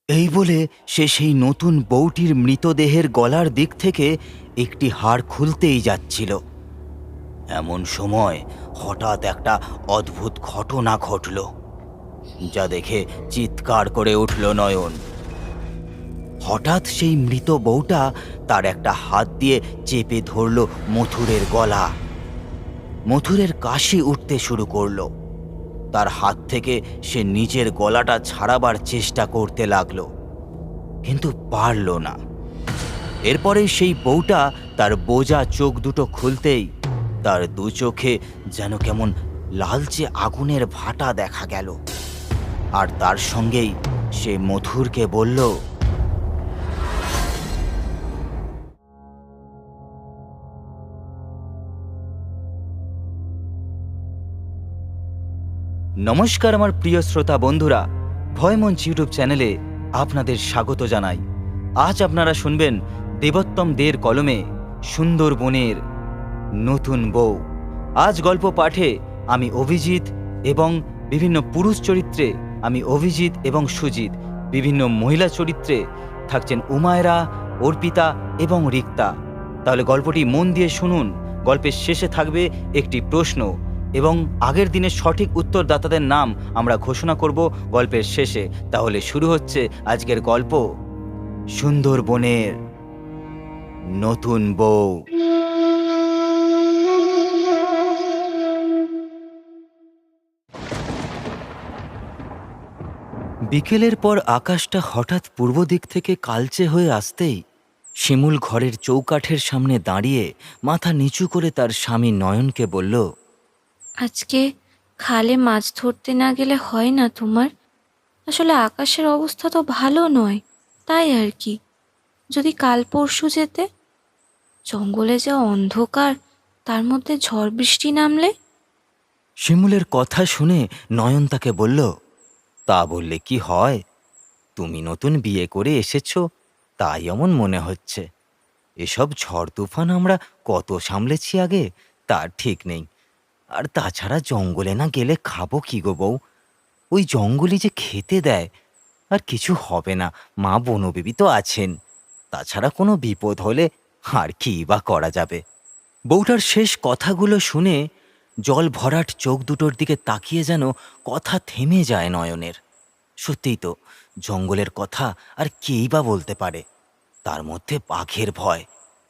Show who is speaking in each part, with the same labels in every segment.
Speaker 1: এই বলে সে সেই নতুন বউটির মৃতদেহের গলার দিক থেকে একটি হাড় খুলতেই যাচ্ছিল। এমন সময় হঠাৎ একটা অদ্ভুত ঘটনা ঘটল, যা দেখে চিৎকার করে উঠল নয়ন। হঠাৎ সেই মৃত বউটা তার একটা হাত দিয়ে চেপে ধরল মথুরের গলা। মথুরের কাশি উঠতে শুরু করলো। তার হাত থেকে সে নিজের গলাটা ছাড়াবার চেষ্টা করতে লাগলো, কিন্তু পারল না। এরপরে সেই বউটা তার বোজা চোখ দুটো খুলতেই তার দু চোখে যেন কেমন লালচে আগুনের ভাটা দেখা গেল। আর তার সঙ্গেই সে মথুরকে বলল, নমস্কার আমার প্রিয় শ্রোতা বন্ধুরা, ভয়মঞ্চ ইউটিউব চ্যানেলে আপনাদের স্বাগত জানাই। আজ আপনারা শুনবেন দেবোত্তম দের কলমে সুন্দরবনের নতুন বউ। আজ গল্প পাঠে আমি অভিজিৎ এবং বিভিন্ন পুরুষ চরিত্রে আমি অভিজিৎ এবং সুজিত, বিভিন্ন মহিলা চরিত্রে থাকছেন উমায়রা, অর্পিতা এবং রিক্তা। তাহলে গল্পটি মন দিয়ে শুনুন। গল্পের শেষে থাকবে একটি প্রশ্ন এবং আগের দিনের সঠিক উত্তরদাতাদের নাম আমরা ঘোষণা করব গল্পের শেষে। তাহলে শুরু হচ্ছে আজকের গল্প, সুন্দরবনের নতুন বউ। বিকেলের পর আকাশটা হঠাৎ পূর্ব দিক থেকে কালচে হয়ে আসতেই শিমুল ঘরের চৌকাঠের সামনে দাঁড়িয়ে মাথা নিচু করে তার স্বামী নয়নকে বলল,
Speaker 2: আজকে খালে মাছ ধরতে না গেলে হয় না তোমার? আসলে আকাশের অবস্থা তো ভালো নয়, তাই আর কি। যদি কাল পরশু যেতে। জঙ্গলে যা অন্ধকার, তার মধ্যে ঝড় বৃষ্টি নামলে।
Speaker 1: শিমুলের কথা শুনে নয়ন তাকে বলল, তা বললে কি হয়? তুমি নতুন বিয়ে করে এসেছ, তাই এমন মনে হচ্ছে। এসব ঝড় তুফান আমরা কত সামলেছি আগে, তার ঠিক নেই। আর তাছাড়া জঙ্গলে না গেলে খাবো কি গো বউ? ওই জঙ্গলই যে খেতে দেয়। আর কিছু হবে না, মা বনবিবি তো আছেন। তাছাড়া কোনো বিপদ হলে আর কি বা করা যাবে? বউটার শেষ কথাগুলো শুনে জল ভরাট চোখ দুটোর দিকে তাকিয়ে যেন কথা থেমে যায় নয়নের। সত্যিই তো, জঙ্গলের কথা আর কেই বা বলতে পারে? তার মধ্যে বাঘের ভয়।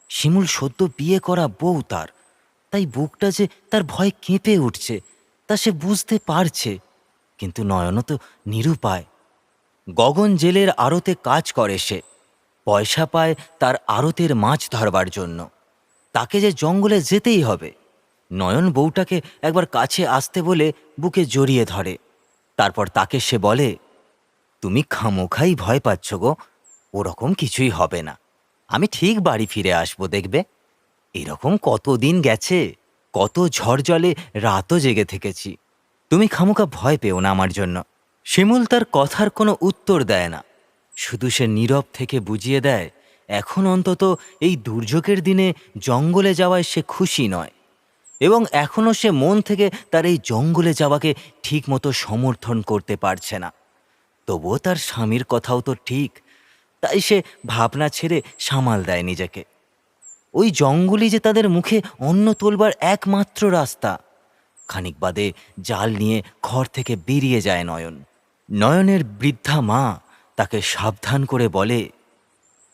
Speaker 1: শিমুল সদ্য বিয়ে করা বউ তার, তাই বুকটা যে তার ভয় কেঁপে উঠছে তা সে বুঝতে পারছে। কিন্তু নয়নও তো নিরুপায়। গগন জেলের আড়তে কাজ করে সে, পয়সা পায় তার আড়তের মাছ ধরবার জন্য। তাকে যে জঙ্গলে যেতেই হবে। নয়ন বউটাকে একবার কাছে আসতে বলে বুকে জড়িয়ে ধরে। তারপর তাকে সে বলে, তুমি খামোখাই ভয় পাচ্ছ গো, ওরকম কিছুই হবে না। আমি ঠিক বাড়ি ফিরে আসবো, দেখবে। এরকম কতদিন গেছে, কত ঝড় জলে রাতও জেগে থেকেছি। তুমি খামোখা ভয় পেও না আমার জন্য। শিমুল তার কথার কোনো উত্তর দেয় না, শুধু সে নীরব থেকে বুঝিয়ে দেয় এখন অন্তত এই দুর্যোগের দিনে জঙ্গলে যাওয়ায় সে খুশি নয়, এবং এখনও সে মন থেকে তার এই জঙ্গলে যাওয়াকে ঠিকমতো সমর্থন করতে পারছে না। তবুও তার স্বামীর কথাও তো ঠিক, তাই সে ভাবনা ছেড়ে সামাল দেয় নিজেকে। ওই জঙ্গলই যে তাদের মুখে অন্ন তোলবার একমাত্র রাস্তা। খানিক বাদে জাল নিয়ে ঘর থেকে বেরিয়ে যায় নয়ন। নয়নের বৃদ্ধা মা তাকে সাবধান করে বলে,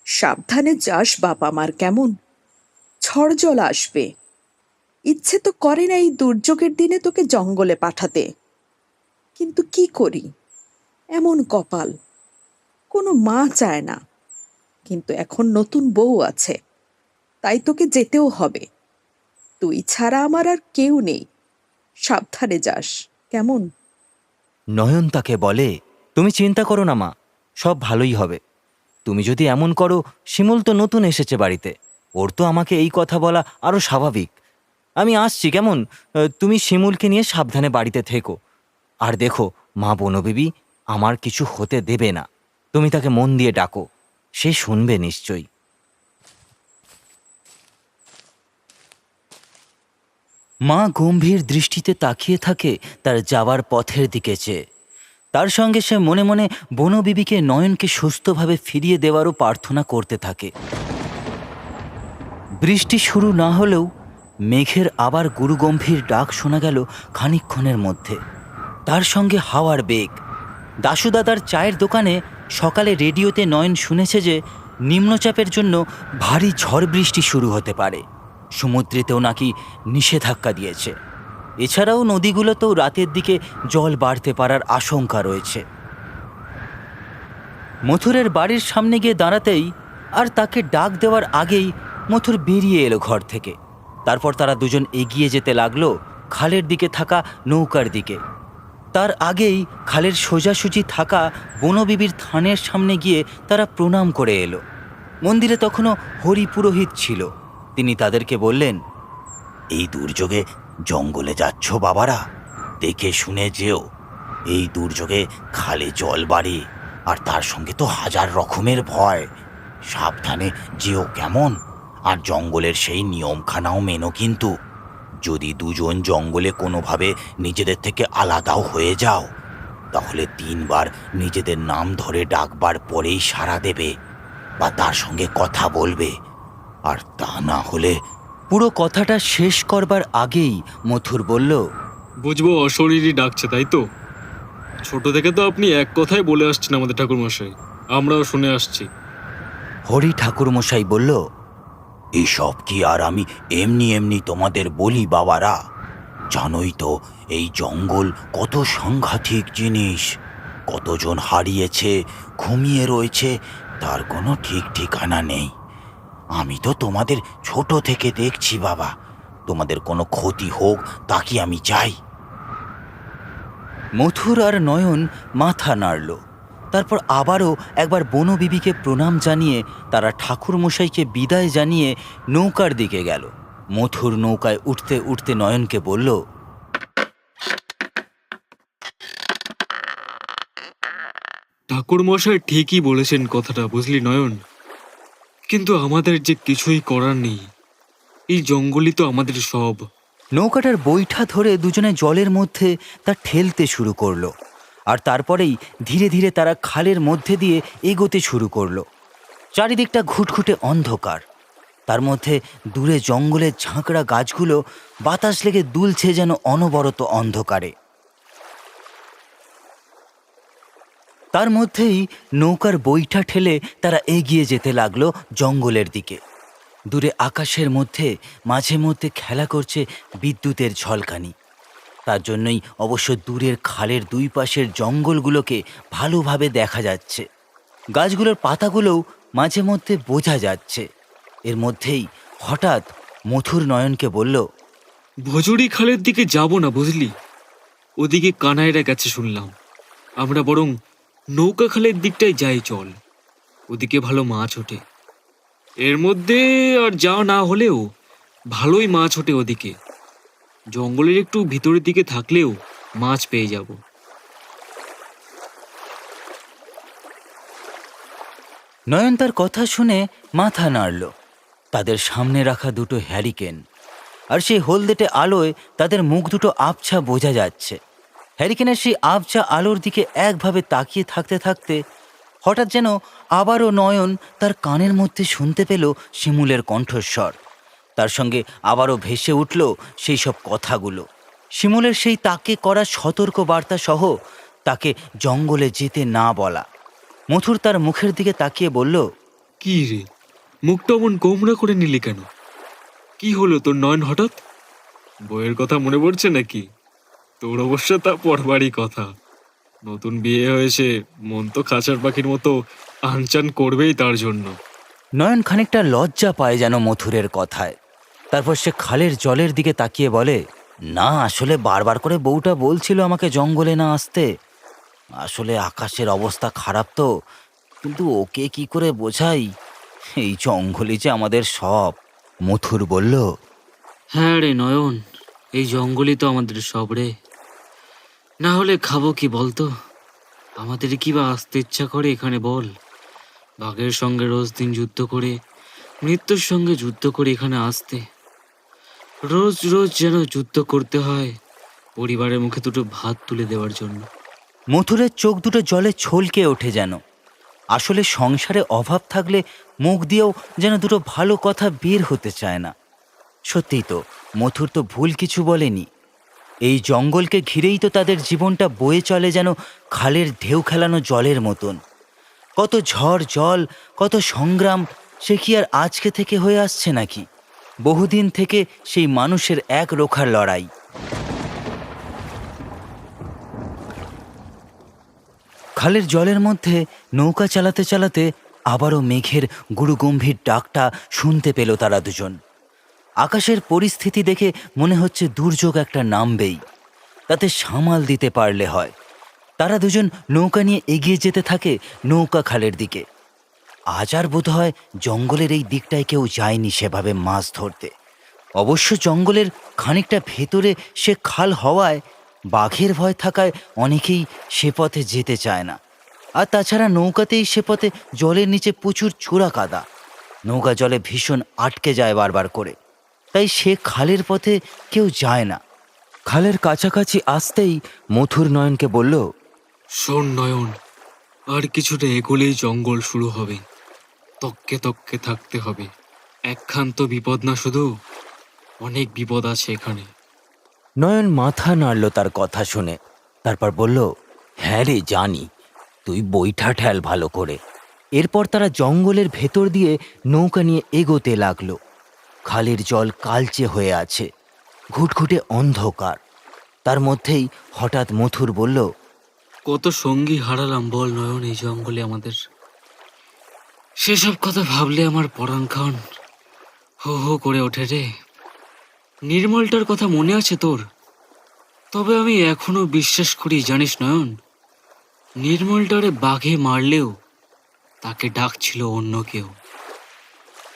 Speaker 3: সাবধানে যাস বাপ আমার, কেমন? ঝড় জল আসবে। ইচ্ছে তো করে না এই দুর্যোগের দিনে তোকে জঙ্গলে পাঠাতে, কিন্তু কি করি, এমন কপাল। কোনো মা চায় না, কিন্তু এখন নতুন বউ আছে, তাই তোকে যেতেও হবে। তুই ছাড়া আমার আর কেউ নেই। সাবধানে যাস, কেমন?
Speaker 1: নয়ন তাকে বলে, তুমি চিন্তা করো না মা, সব ভালোই হবে। তুমি যদি এমন করো, শিমুল তো নতুন এসেছে বাড়িতে, ওর তো আমাকে এই কথা বলা আরও স্বাভাবিক। আমি আসছি, কেমন? তুমি শিমুলকে নিয়ে সাবধানে বাড়িতে থেকো। আর দেখো, মা বনবিবি আমার কিছু হতে দেবে না। তুমি তাকে মন দিয়ে ডাকো, সে শুনবে নিশ্চয়ই। মা গম্ভীর দৃষ্টিতে তাকিয়ে থাকে তার যাওয়ার পথের দিকে চেয়ে। তার সঙ্গে সে মনে মনে বনবিবিকে নয়নকে সুস্থভাবে ফিরিয়ে দেওয়ারও প্রার্থনা করতে থাকে। বৃষ্টি শুরু না হলেও মেঘের আবার গুরুগম্ভীর ডাক শোনা গেল খানিকক্ষণের মধ্যে। তার সঙ্গে হাওয়ার বেগ। দাশুদাদার চায়ের দোকানে সকালে রেডিওতে নয়ন শুনেছে যে নিম্নচাপের জন্য ভারী ঝড় বৃষ্টি শুরু হতে পারে। সমুদ্রেতেও নাকি নিষেধাজ্ঞা দিয়েছে। এছাড়াও নদীগুলোতেও রাতের দিকে জল বাড়তে পারার আশঙ্কা রয়েছে। মথুরের বাড়ির সামনে গিয়ে দাঁড়াতেই আর তাকে ডাক দেওয়ার আগেই মথুর বেরিয়ে এলো ঘর থেকে। তারপর তারা দুজন এগিয়ে যেতে লাগলো খালের দিকে থাকা নৌকার দিকে। তার আগেই খালের সোজাসুজি থাকা বনবিবির থানের সামনে গিয়ে তারা প্রণাম করে এলো। মন্দিরে তখনও হরি পুরোহিত ছিল। তিনি তাদেরকে বললেন, এই দুর্যোগে জঙ্গলে যাচ্ছ বাবারা, দেখে শুনে যেও। এই দুর্যোগে খালে জল বাড়ে, আর তার সঙ্গে তো হাজার রকমের ভয়। সাবধানে যেও কেমন, আর জঙ্গলের সেই নিয়মখানাও মেনো। কিন্তু যদি দুজন জঙ্গলে কোনোভাবে নিজেদের থেকে আলাদাও হয়ে যাও, তাহলে 3 বার নিজেদের নাম ধরে ডাকবার পরেই সাড়া দেবে বা তার সঙ্গে কথা বলবে, আর তা না হলে। পুরো কথাটা শেষ করবার আগেই মথুর বলল,
Speaker 4: বুঝবো অশরীরই ডাকছে, তাই তো? ছোট থেকে তো আপনি এক কথাই বলে আসছেন আমাদের ঠাকুরমশাই, আমরাও শুনে আসছি।
Speaker 1: হরি ঠাকুরমশাই বলল, এসব কি আর আমি এমনি এমনি তোমাদের বলি বাবারা? জানোই তো এই জঙ্গল কত সাংঘাতিক জিনিস। কতজন হারিয়েছে, ঘুমিয়ে রয়েছে, তার কোনো ঠিক ঠিকানা নেই। আমি তো তোমাদের ছোট থেকে দেখছি বাবা, তোমাদের কোনো ক্ষতি হোক তা কি আমি চাই? মথুর আর নয়ন মাথা নাড়ল। তারপর আবারও একবার বনবিবিকে প্রণাম জানিয়ে তারা ঠাকুরমশাইকে বিদায় জানিয়ে নৌকার দিকে গেল। মথুর নৌকায় উঠতে উঠতে নয়নকে বলল,
Speaker 4: ঠাকুরমশাই ঠিকই বলেছেন কথাটা, বুঝলি নয়ন? কিন্তু আমাদের যে কিছুই করার নেই, এই জঙ্গলই তো আমাদের সব।
Speaker 1: নৌকাটার বৈঠা ধরে দুজনে জলের মধ্যে তা ঠেলতে শুরু করলো। আর তারপরেই ধীরে ধীরে তারা খালের মধ্যে দিয়ে এগোতে শুরু করলো। চারিদিকটা ঘুটঘুটে অন্ধকার। তার মধ্যে দূরে জঙ্গলের ঝাঁকড়া গাছগুলো বাতাস লেগে দুলছে যেন অনবরত অন্ধকারে। তার মধ্যেই নৌকার বৈঠা ঠেলে তারা এগিয়ে যেতে লাগলো জঙ্গলের দিকে। দূরে আকাশের মধ্যে মাঝে মধ্যে খেলা করছে বিদ্যুতের ঝলকানি। তার জন্যই অবশ্য দূরের খালের 2 পাশের জঙ্গলগুলোকে ভালোভাবে দেখা যাচ্ছে। গাছগুলোর পাতাগুলোও মাঝে মধ্যে বোঝা যাচ্ছে। এর মধ্যেই হঠাৎ মথুর নয়নকে বলল,
Speaker 4: ভজুরি খালের দিকে যাব না, বুঝলি? ওদিকে কানাইরা গেছে শুনলাম। আমরা বরং নৌকা খালের দিকটায় যাই, চল। ওদিকে ভালো মাছ ওঠে। এর মধ্যে আর যা না হলেও ভালোই মাছ ওঠে ওদিকে। জঙ্গলের একটু ভিতরের দিকে থাকলেও মাছ পেয়ে যাব।
Speaker 1: নয়ন তার কথা শুনে মাথা নাড়ল। তাদের সামনে রাখা 2টো হ্যারিকেন, আর সেই হলদেটে আলোয় তাদের মুখ দুটো আবছা বোঝা যাচ্ছে। হ্যারিকেনের সেই আবছা আলোর দিকে একভাবে তাকিয়ে থাকতে থাকতে হঠাৎ যেন আবারও নয়ন তার কানের মধ্যে শুনতে পেল শিমুলের কণ্ঠস্বর। তার সঙ্গে আবারও ভেসে উঠল সেই সব কথাগুলো। শিমুলের সেই তাকে করা সতর্ক বার্তা সহ তাকে জঙ্গলে যেতে না বলা। মথুর তার মুখের দিকে তাকিয়ে বলল,
Speaker 4: কি রে, মুখটা অমন গোমরা করে নিলি কেন? কি হলো তোর নয়ন হঠাৎ? বইয়ের কথা মনে পড়ছে নাকি? তোর অবশ্য তা পরবারই কথা। নতুন বিয়ে হয়েছে, মন তো খাঁচার পাখির মতো আনচান করবেই তার জন্য।
Speaker 1: নয়ন খানিকটা লজ্জা পায় যেন মথুরের কথায়। তারপর সে খালের জলের দিকে তাকিয়ে বলে, না আসলে বারবার করে বউটা বলছিল আমাকে জঙ্গলে না আসতে। আসলে আকাশের অবস্থা খারাপ তো, কিন্তু ওকে কি করে বোঝাই? এই জঙ্গলই যে আমাদের সব। মথুর বলল,
Speaker 5: হ্যাঁ রে নয়ন, এই জঙ্গলই তো আমাদের সব রে। না হলে খাবো কি বলতো? আমাদের কি বা আসতে ইচ্ছা করে এখানে বল? বাঘের সঙ্গে রোজ দিন যুদ্ধ করে, মৃত্যুর সঙ্গে যুদ্ধ করে এখানে আসতে। রোজ রোজ যেন যুদ্ধ করতে হয় পরিবারের মুখে 2টো ভাত তুলে দেওয়ার জন্য।
Speaker 1: মথুরের চোখ দুটো জলে ছলকে ওঠে যেন। আসলে সংসারে অভাব থাকলে মুখ দিয়েও যেন দুটো ভালো কথা বের হতে চায় না। সত্যিই তো, মথুর তো ভুল কিছু বলেনি। এই জঙ্গলকে ঘিরেই তো তাদের জীবনটা বয়ে চলে যেন খালের ঢেউ খেলানো জলের মতন। কত ঝড় জল, কত সংগ্রাম, সে কি আর আজকে থেকে হয়ে আসছে নাকি? বহুদিন থেকে সেই মানুষের এক রোখার লড়াই। খালের জলের মধ্যে নৌকা চালাতে চালাতে আবারও মেঘের গুরুগম্ভীর ডাকটা শুনতে পেল তারা দুজন। আকাশের পরিস্থিতি দেখে মনে হচ্ছে দুর্যোগ একটা নামবেই, তাতে সামাল দিতে পারলে হয়। তারা দুজন নৌকা নিয়ে এগিয়ে যেতে থাকে নৌকা খালের দিকে। আজ আর বোধ হয় জঙ্গলের এই দিকটায় কেউ যায়নি সেভাবে মাছ ধরতে। অবশ্য জঙ্গলের খানিকটা ভেতরে সে খাল হওয়ায় বাঘের ভয় থাকায় অনেকেই সে পথে যেতে চায় না। আর তাছাড়া নৌকাতেই সে পথে জলের নিচে প্রচুর চূড়া কাদা, নৌকা জলে ভীষণ আটকে যায় বারবার করে, তাই সে খালের পথে কেউ যায় না। খালের কাছাকাছি আসতেই মথুর নয়নকে বলল,
Speaker 4: শোন নয়ন, আর কিছুটা এগোলেই জঙ্গল শুরু হবে। তককে তককে থাকতে হবে। একখান তো বিপদ না, শুধু অনেক বিপদ আছে এখানে।
Speaker 1: নয়ন মাথা নাড়ল তার কথা শুনে, তারপর বলল, হ্যাঁ রে জানি, তুই বইটা ঠেল ভালো করে। এরপর তারা জঙ্গলের ভেতর দিয়ে নৌকা নিয়ে এগোতে লাগলো। খালের জল কালচে হয়ে আছে, ঘুটঘুটে অন্ধকার। তার মধ্যেই হঠাৎ মথুর বলল,
Speaker 5: কত সঙ্গী হারালাম বল নয়ন এই জঙ্গলে আমাদের। সেসব কথা ভাবলে আমার পরাণক্ষণ হো হো করে ওঠে রে। নির্মলটার কথা মনে আছে তোর? তবে আমি এখনো বিশ্বাস করি জানিস নয়ন, নির্মলটারে বাঘে মারলেও তাকে ডাকছিল অন্য কেউ।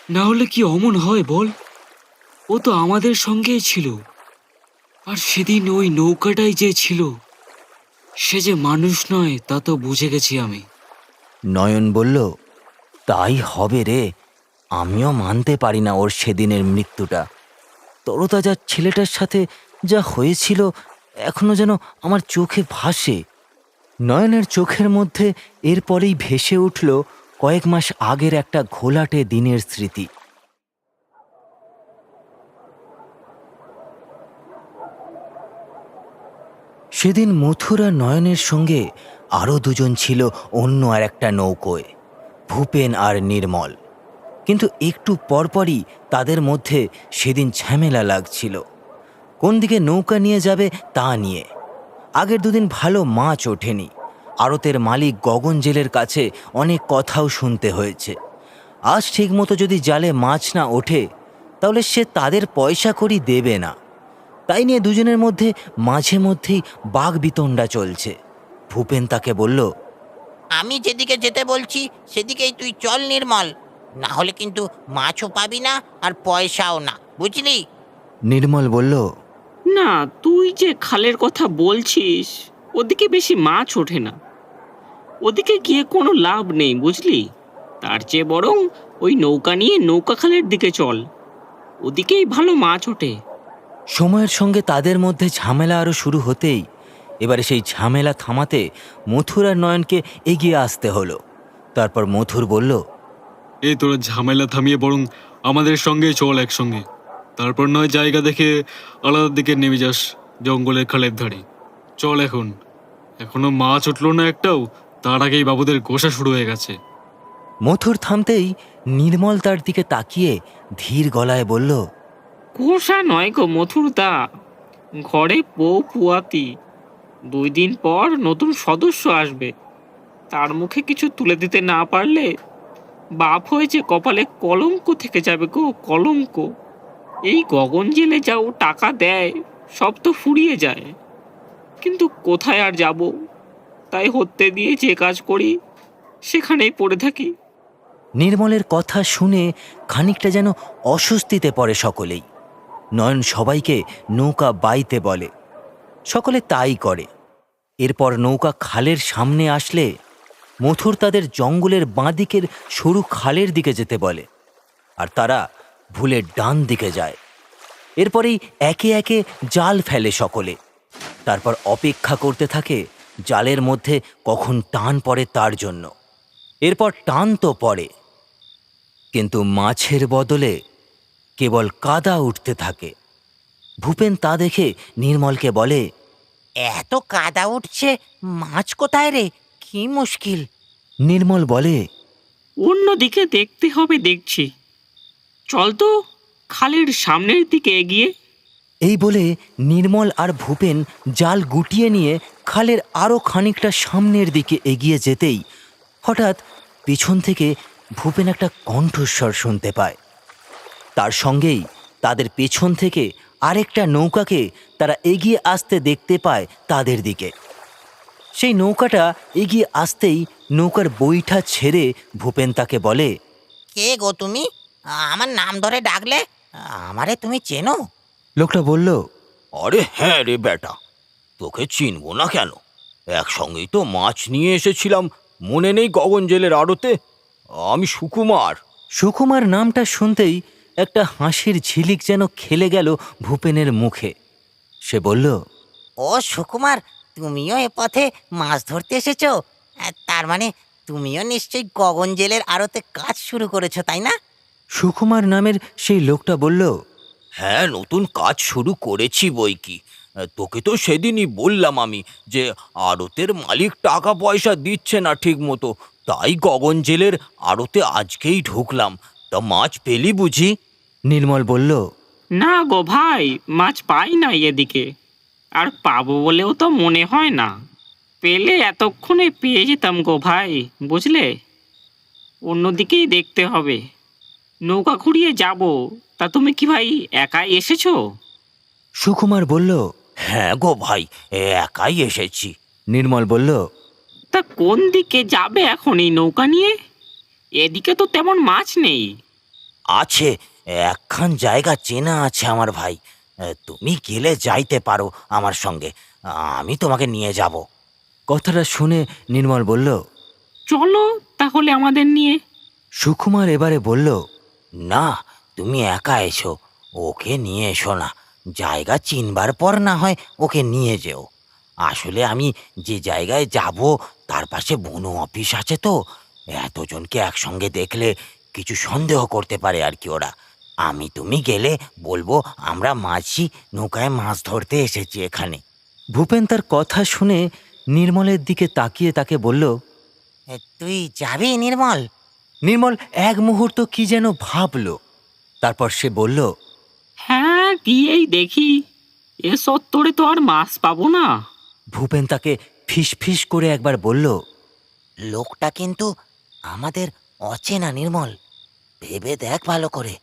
Speaker 5: না হলে কি অমন হয় বল? ও তো আমাদের সঙ্গেই ছিল। আর সেদিন ওই নৌকাটাই যে ছিল, সে যে মানুষ নয় তা তো বুঝে গেছি আমি।
Speaker 1: নয়ন বলল, তাই হবে রে। আমিও মানতে পারি না ওর সেদিনের মৃত্যুটা। তরতাজা ছেলেটার সাথে যা হয়েছিল এখনো যেন আমার চোখে ভাসে। নয়নের চোখের মধ্যে এরপরেই ভেসে উঠল কয়েক মাস আগের একটা ঘোলাটে দিনের স্মৃতি। সেদিন মথুর আর নয়নের সঙ্গে আরও দুজন ছিল অন্য আর একটা নৌকোয়, ভূপেন আর নির্মল। কিন্তু একটু পরপরই তাদের মধ্যে সেদিন ঝামেলা লাগছিল। কোন দিকে নৌকা নিয়ে যাবে তা নিয়ে। আগের দুদিন ভালো মাছ ওঠেনি। আড়তের মালিক গগন জেলের কাছে অনেক কথাও শুনতে হয়েছে। আজ ঠিকমতো যদি জালে মাছ না ওঠে তাহলে সে তাদের পয়সা করি দেবে না। তাই নিয়ে দুজনের মধ্যে মাঝে মধ্যেই বাগবিতণ্ডা চলছে। ভূপেন তাকে বলল,
Speaker 6: আমি যেদিকে যেতে বলছি সেদিকেই তুই চল নির্মল, না হলে কিন্তু মাছও পাবি না আর পয়সাও না, বুঝলি?
Speaker 1: নির্মল বলল,
Speaker 5: না, তুই যে খালের কথা বলছিস ওদিকে বেশি মাছ ওঠে না। ওদিকে গিয়ে কোনো লাভ নেই বুঝলি। তার চেয়ে বরং ওই নৌকা নিয়ে নৌকা খালের দিকে চল, ওদিকেই ভালো মাছ ওঠে।
Speaker 1: সময়ের সঙ্গে তাদের মধ্যে ঝামেলা আরও শুরু হতেই এবারে সেই ঝামেলা থামাতে মথুর আর নয়নকে এগিয়ে আসতে হলো। তারপর মথুর বলল,
Speaker 4: এই তোরা ঝামেলা থামিয়ে বরং আমাদের সঙ্গে চল একসঙ্গে। তারপর নয় জায়গা দেখে আলাদা দিকে নেমে যাস জঙ্গলের খালের ধারে। চল এখন, এখনো মাছ উঠলো না একটাও, তার আগেই বাবুদের গোসা শুরু হয়ে গেছে।
Speaker 1: মথুর থামতেই নির্মল তার দিকে তাকিয়ে ধীর গলায় বলল,
Speaker 5: কুয়াশা নয় গো মথুরদা, ঘরে বউ পুয়াতি। 2 দিন পর নতুন সদস্য আসবে, তার মুখে কিছু তুলে দিতে না পারলে বাপ হয়েছে কপালে কলঙ্ক থেকে যাবে গো, কলঙ্ক। এই গগন জেলে যাও টাকা দেয় সব তো ফুরিয়ে যায়, কিন্তু কোথায় আর যাব? তাই হতে দিয়ে যে কাজ করি সেখানেই পড়ে থাকি।
Speaker 1: নির্মলের কথা শুনে খানিকটা যেন অস্বস্তিতে পড়ে সকলেই। নয়ন সবাইকে নৌকা বাইতে বলে, সকলে তাই করে। এরপর নৌকা খালের সামনে আসলে মথুর তাদের জঙ্গলের বাঁ-দিকের সরু খালের দিকে যেতে বলে, আর তারা ভুলে ডান দিকে যায়। এরপরেই একে একে জাল ফেলে সকলে। তারপর অপেক্ষা করতে থাকে জালের মধ্যে কখন টান পড়ে তার জন্য। এরপর টান তো পড়ে, কিন্তু মাছের বদলে কেবল কাদা উঠতে থাকে। ভূপেন তা দেখে নির্মলকে বলে,
Speaker 6: এত কাদা উঠছে, মাছ কোথায় রে? কি মুশকিল।
Speaker 1: নির্মল বলে,
Speaker 5: অন্যদিকে দেখতে হবে দেখছি। চল তো খালের সামনের দিকে এগিয়ে।
Speaker 1: এই বলে নির্মল আর ভূপেন জাল গুটিয়ে নিয়ে খালের আরও খানিকটা সামনের দিকে এগিয়ে যেতেই হঠাৎ পিছন থেকে ভূপেন একটা কণ্ঠস্বর শুনতে পায়। তার সঙ্গেই তাদের পেছন থেকে আরেকটা নৌকাকে তারা এগিয়ে আসতে দেখতে পায় তাদের দিকে। সেই নৌকাটা এগিয়ে আসতেই নৌকার বৈঠা ছেড়ে ভূপেন তাকে বলে,
Speaker 6: কে গো তুমি? আমার নাম ধরে ডাকলে? আমারে তুমি চেনো?
Speaker 1: লোকটা বলল, আরে হ্যাঁ রে বেটা, তোকে চিনবো না কেন? একসঙ্গেই তো মাছ নিয়ে এসেছিলাম, মনে নেই গগন জেলের আড়তে? আমি সুকুমার। সুকুমার নামটা শুনতেই একটা হাসির ঝিলিক যেন খেলে গেল ভূপেনের মুখে। সে বলল,
Speaker 6: ও সুকুমার, তুমিও এ পথে মাছ ধরতে এসেছো? তার মানে তুমিও নিশ্চয়ই গগন জেলের আড়তে কাজ শুরু করেছো, তাই না?
Speaker 1: সুকুমার নামের সেই লোকটা বলল, হ্যাঁ, নতুন কাজ শুরু করেছি বই কি। তোকে তো সেদিনই বললাম আমি যে আড়তের মালিক টাকা পয়সা দিচ্ছে না ঠিক মতো, তাই গগন জেলের আড়তে আজকেই ঢুকলাম। তা মাছ পেলি বুঝি? নির্মল বলল,
Speaker 5: না গো ভাই, মাছ পাই না এদিকে, আর পাবো বলেও তো মনে হয় না। পেলে এতক্ষণে পেয়ে যেতাম গো ভাই, বুঝলে। অন্যদিকেই দেখতে হবে। নৌকা ঘুরিয়ে যাব। তা তুমি কি ভাই একাই এসেছো?
Speaker 1: সুকুমার বলল, হ্যাঁ গো ভাই, একাই এসেছি। নির্মল বলল,
Speaker 5: তা কোন দিকে যাবে এখন এই নৌকা নিয়ে? এদিকে তো তেমন মাছ নেই।
Speaker 1: আছে, একখান জায়গা চেনা আছে আমার ভাই, তুমি গেলে যাইতে পারো আমার সঙ্গে, আমি তোমাকে নিয়ে যাব। কথাটা শুনে নির্মল বলল,
Speaker 5: চলো তাহলে আমাদের নিয়ে।
Speaker 1: সুকুমার এবারে বলল, না, তুমি একা এসো, ওকে নিয়ে এসো না। জায়গা চিনবার পর না হয় ওকে নিয়ে যেও। আসলে আমি যে জায়গায় যাব তার পাশে বন অফিস আছে, তো এতজনকে একসঙ্গে দেখলে কিছু সন্দেহ করতে পারে আর কি ওরা। আমি তুমি গেলে বলবো আমরা মাঝি নৌকায় মাছ ধরতে এসেছি এখানে। ভূপেন তার কথা শুনে নির্মলের দিকে তাকিয়ে তাকে বলল,
Speaker 6: তুই যাবি নির্মল?
Speaker 1: নির্মল এক মুহূর্ত কি যেন ভাবল, তারপর সে বলল,
Speaker 5: হ্যাঁ, গিয়েই দেখি। এ সত্তরে তো আর মাছ পাবো না।
Speaker 1: ভূপেন তাকে ফিস ফিস করে একবার বলল,
Speaker 6: লোকটা কিন্তু আমাদের অচেনা নির্মল, ভেবে দেখ ভালো করে।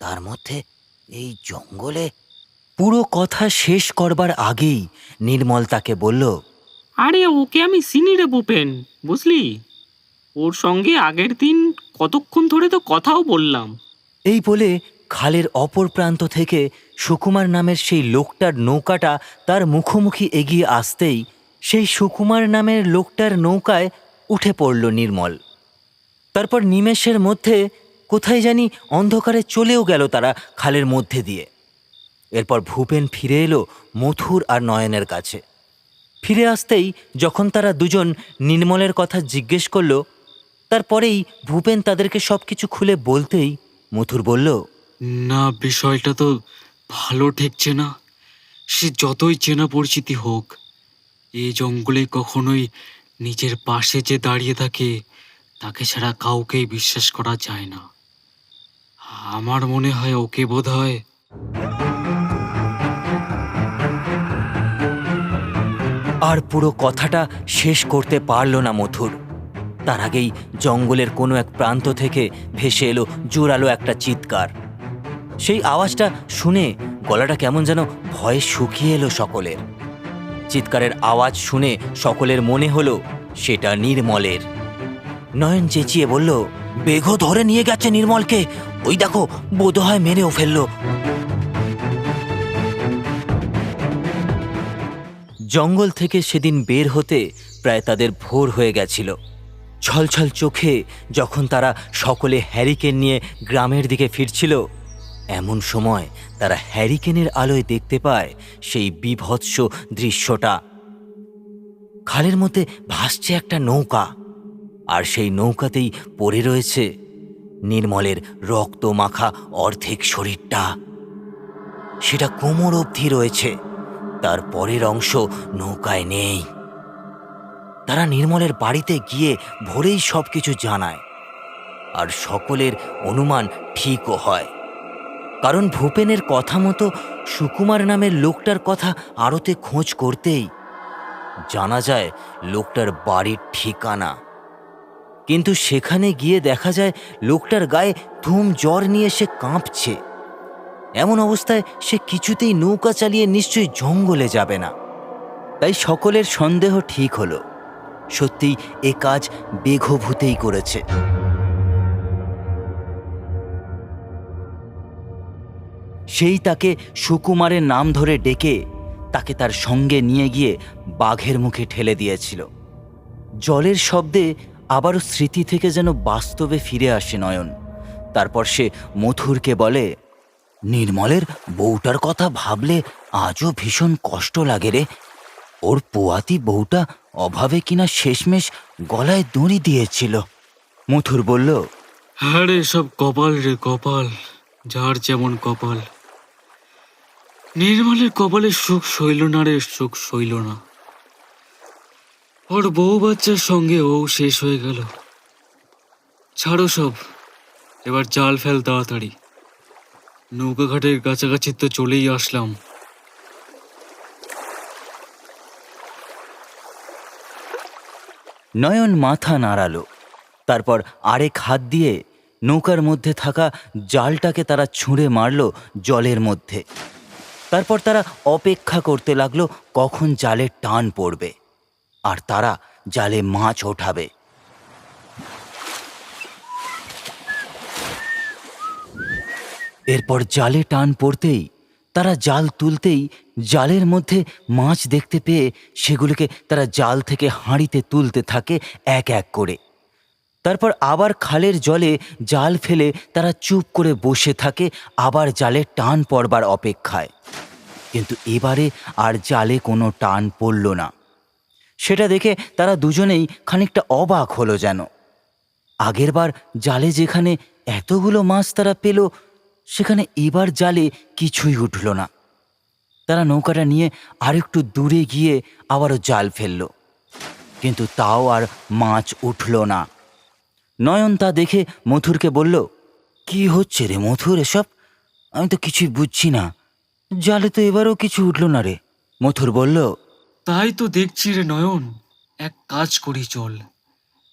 Speaker 6: তার মধ্যে এই জঙ্গলে।
Speaker 1: পুরো কথা শেষ করবার আগেই নির্মল তাকে বলল,
Speaker 5: আরে ওকে আমি চিনি রে ভূপেন, বুঝলি। ওর সঙ্গে আগের দিন কতক্ষণ ধরে তো কথাও বললাম।
Speaker 1: এই বলে খালের অপর প্রান্ত থেকে সুকুমার নামের সেই লোকটার নৌকাটা তার মুখোমুখি এগিয়ে আসতেই সেই সুকুমার নামের লোকটার নৌকায় উঠে পড়ল নির্মল। তারপর নিমেষের মধ্যে কোথায় জানি অন্ধকারে চলেও গেল তারা খালের মধ্যে দিয়ে। এরপর ভূপেন ফিরে এলো মথুর আর নয়নের কাছে। ফিরে আসতেই যখন তারা দুজন নির্মলের কথা জিজ্ঞেস করল, তারপরেই ভূপেন তাদেরকে সব কিছু খুলে বলতেই মথুর বলল,
Speaker 4: না, বিষয়টা তো ভালো ঠেকছে না। সে যতই চেনা পরিচিতি হোক, এই জঙ্গলে কখনোই নিজের পাশে যে দাঁড়িয়ে থাকে তাকে ছাড়া কাউকেই বিশ্বাস করা যায় না। আমার মনে হয় ওকে বোধহয়।
Speaker 1: আর পুরো কথাটা শেষ করতে পারল না মথুর। তার আগেই জঙ্গলের কোনো এক প্রান্ত থেকে ভেসে এলো জোরালো একটা চিৎকার। সেই আওয়াজটা শুনে গলাটা কেমন যেন ভয়ে শুকিয়ে এলো সকলের। চিৎকারের আওয়াজ শুনে সকলের মনে হলো সেটা নির্মলের। নয়ন চেঁচিয়ে বলল, বেঘো ধরে নিয়ে গেছে নির্মলকে, ওই দেখো বোধহয় মেরেও ফেললো। জঙ্গল থেকে সেদিন বের হতে প্রায় তাদের ভোর হয়ে গেছিল। ছলছল চোখে যখন তারা সকলে হ্যারিকেন নিয়ে গ্রামের দিকে ফিরছিল, এমন সময় তারা হ্যারিকেনের আলোয় দেখতে পায় সেই বীভৎস দৃশ্যটা। খালের মধ্যে ভাসছে একটা নৌকা, আর সেই নৌকাতেই পড়ে রয়েছে নির্মলের রক্ত মাখা অর্ধেক শরীরটা। সেটা কোমর অবধি রয়েছে, তার পরের অংশ নৌকায় নেই। তারা নির্মলের বাড়িতে গিয়ে ভোরেই সবকিছু জানায়, আর সকলের অনুমান ঠিকও হয়। কারণ ভূপেনের কথা মতো সুকুমার নামের লোকটার কথা আড়তে খোঁজ করতেই জানা যায় লোকটার বাড়ির ঠিকানা। কিন্তু সেখানে গিয়ে দেখা যায় লোকটার গায়ে ধুম জ্বর নিয়ে সে কাঁপছে। এমন অবস্থায় সে কিছুতেই নৌকা চালিয়ে নিশ্চয়ই জঙ্গলে যাবে না। তাই সকলের সন্দেহ ঠিক হলো, সত্যিই এ কাজ বেঘভূতেই করেছে। সেই তাকে সুকুমারের নাম ধরে ডেকে তাকে তার সঙ্গে নিয়ে গিয়ে বাঘের মুখে ঠেলে দিয়েছিল। জলের শব্দে আবারও স্মৃতি থেকে যেন বাস্তবে ফিরে আসে নয়ন। তারপর সে মথুরকে বলে, নির্মলের বউটার কথা ভাবলে আজও ভীষণ কষ্ট লাগে রে। ওর পোয়াতি বউটা অভাবে কিনা শেষমেশ গলায় দড়ি দিয়েছিল। মথুর বলল,
Speaker 4: হ্যাঁ রে, সব কপাল রে কপাল, যার যেমন কপাল। নির্মলের কপালে সুখ সইল না রে, সুখ সইল না। ওর বউ বাচ্চার সঙ্গে ও শেষ হয়ে গেল। ছাড়ো সব, এবার জাল ফেল তাড়াতাড়ি। নৌকা ঘাটের কাছাকাছি তো চলেই আসলাম।
Speaker 1: নয়ন মাথা নাড়ালো। তারপর আরেক হাত দিয়ে নৌকার মধ্যে থাকা জালটাকে তারা ছুঁড়ে মারল জলের মধ্যে। তারপর তারা অপেক্ষা করতে লাগলো কখন জালে টান পড়বে আর তারা জালে মাছ ওঠাবে। এরপর জালে টান পড়তেই তারা জাল তুলতেই জালের মধ্যে মাছ দেখতে পেয়ে সেগুলোকে তারা জাল থেকে হাঁড়িতে তুলতে থাকে এক এক করে। তারপর আবার খালের জলে জাল ফেলে তারা চুপ করে বসে থাকে আবার জালে টান পড়বার অপেক্ষায়। কিন্তু এবারে আর জালে কোনো টান পড়ল না। সেটা দেখে তারা দুজনেই খানিকটা অবাক হলো যেন। আগেরবার জালে যেখানে এতগুলো মাছ তারা পেল, সেখানে এবার জালে কিছুই উঠল না। তারা নৌকাটা নিয়ে আরেকটু দূরে গিয়ে আবারও জাল ফেলল, কিন্তু তাও আর মাছ উঠল না। নয়ন তা দেখে মথুরকে বলল, কি হচ্ছে রে মথুর এসব? আমি তো কিছুই বুঝছি না, জালে তো এবারও কিছু উঠল না রে। মথুর বলল,
Speaker 4: তাই তো দেখছি রে নয়ন, এক কাজ করি চল,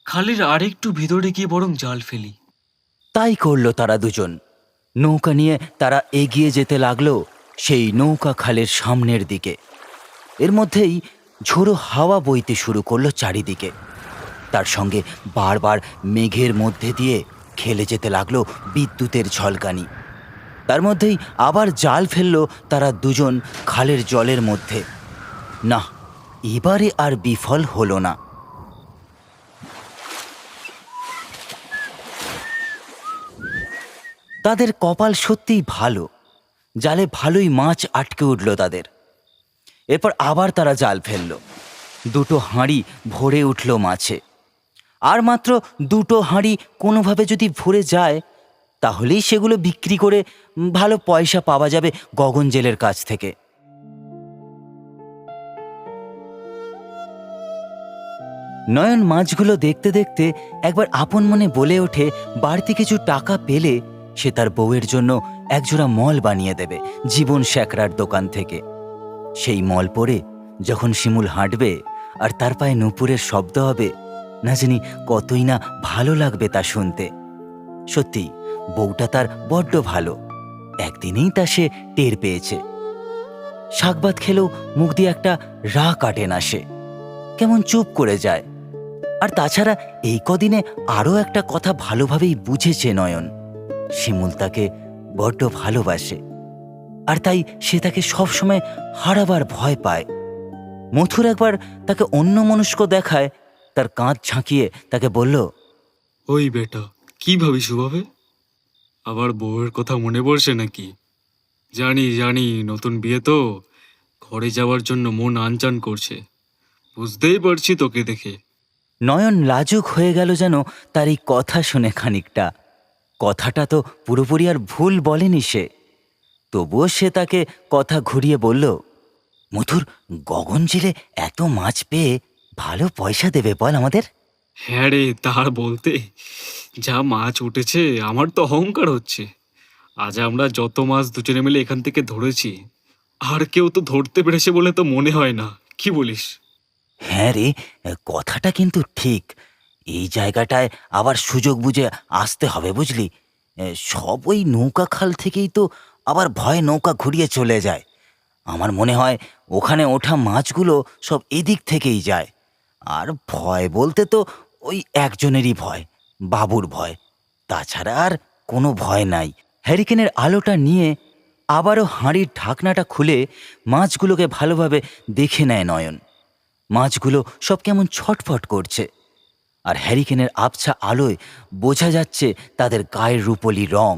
Speaker 4: খালের আরেকটু ভিতরে গিয়ে বরং জাল ফেলি।
Speaker 1: তাই করল তারা দুজন। নৌকা নিয়ে তারা এগিয়ে যেতে লাগলো সেই নৌকা খালের সামনের দিকে। এর মধ্যেই ঝোড়ো হাওয়া বইতে শুরু করলো চারিদিকে। তার সঙ্গে বারবার মেঘের মধ্যে দিয়ে খেলে যেতে লাগলো বিদ্যুতের ঝলকানি। তার মধ্যেই আবার জাল ফেললো তারা দুজন খালের জলের মধ্যে। না, এবারে আর বিফল হলো না। তাদের কপাল সত্যিই ভালো, জালে ভালোই মাছ আটকে উঠল তাদের। এরপর আবার তারা জাল ফেলল। দুটো হাঁড়ি ভরে উঠল মাছে। আর মাত্র দুটো হাঁড়ি কোনোভাবে যদি ভরে যায়, তাহলেই সেগুলো বিক্রি করে ভালো পয়সা পাওয়া যাবে গগন জেলের কাছ থেকে। নয়ন মাছগুলো দেখতে দেখতে একবার আপন মনে বলে ওঠে, বাড়তি কিছু টাকা পেলে সে তার বউয়ের জন্য একজোড়া মল বানিয়ে দেবে জীবন শ্যাকরার দোকান থেকে। সেই মল পরে যখন শিমুল হাঁটবে আর তার পায়ে নূপুরের শব্দ হবে, না জানি কতই না ভালো লাগবে তা শুনতে। সত্যি বউটা তার বড্ড ভালো, একদিনেই তা সে টের পেয়েছে। শাকভাত খেলেও মুখ দিয়ে একটা রা কাটে না সে, কেমন চুপ করে যায়। আর তাছাড়া এই কদিনে আরও একটা কথা ভালোভাবেই বুঝেছে নয়ন, শিমুল তাকে বড্ড ভালোবাসে, আর তাই সে তাকে সবসময় হারাবার ভয় পায়। মথুর একবার তাকে অন্যমনস্ক দেখায়, তার কাঁধ ঝাঁকিয়ে তাকে বলল,
Speaker 4: ওই বেটা, কি ভাবিস ওভাবে? আবার বউয়ের কথা মনে পড়ছে নাকি? জানি জানি, নতুন বিয়ে তো, ঘরে যাওয়ার জন্য মন আনচান করছে। বুঝতেই পারছি তোকে দেখে।
Speaker 1: নয়ন লাজুক হয়ে গেল যেন তার এই কথা শুনে খানিকটা। কথাটা তো পুরোপুরি আর ভুল বলেনি সে। তবুও সে তাকে কথা ঘুরিয়ে বলল, মথুর, গগন জেলে এত মাছ পেয়ে ভালো পয়সা দেবে বল আমাদের।
Speaker 4: হ্যাঁ রে, তার বলতে, যা মাছ উঠেছে আমার তো অহংকার হচ্ছে। আজ আমরা যত মাছ দুজনে মিলে এখান থেকে ধরেছি, আর কেউ তো ধরতে পেরেছে বলে তো মনে হয় না, কি বলিস?
Speaker 1: হ্যাঁ রে, কথাটা কিন্তু ঠিক। এই জায়গাটায় আবার সুযোগ বুঝে আসতে হবে, বুঝলি। সব ওই নৌকা খাল থেকেই তো আবার ভয়ে নৌকা ঘুরিয়ে চলে যায়। আমার মনে হয় ওখানে ওঠা মাছগুলো সব এদিক থেকেই যায়। আর ভয় বলতে তো ওই একজনেরই ভয়, বাবুর ভয়। তাছাড়া আর কোনো ভয় নাই। হ্যারিকেনের আলোটা নিয়ে আবারও হাঁড়ির ঢাকনাটা খুলে মাছগুলোকে ভালোভাবে দেখে নেয় নয়ন। মাছগুলো সব কেমন ছটফট করছে, আর হ্যারিকেনের আবছা আলোয় বোঝা যাচ্ছে তাদের গায়ের রূপলি রং।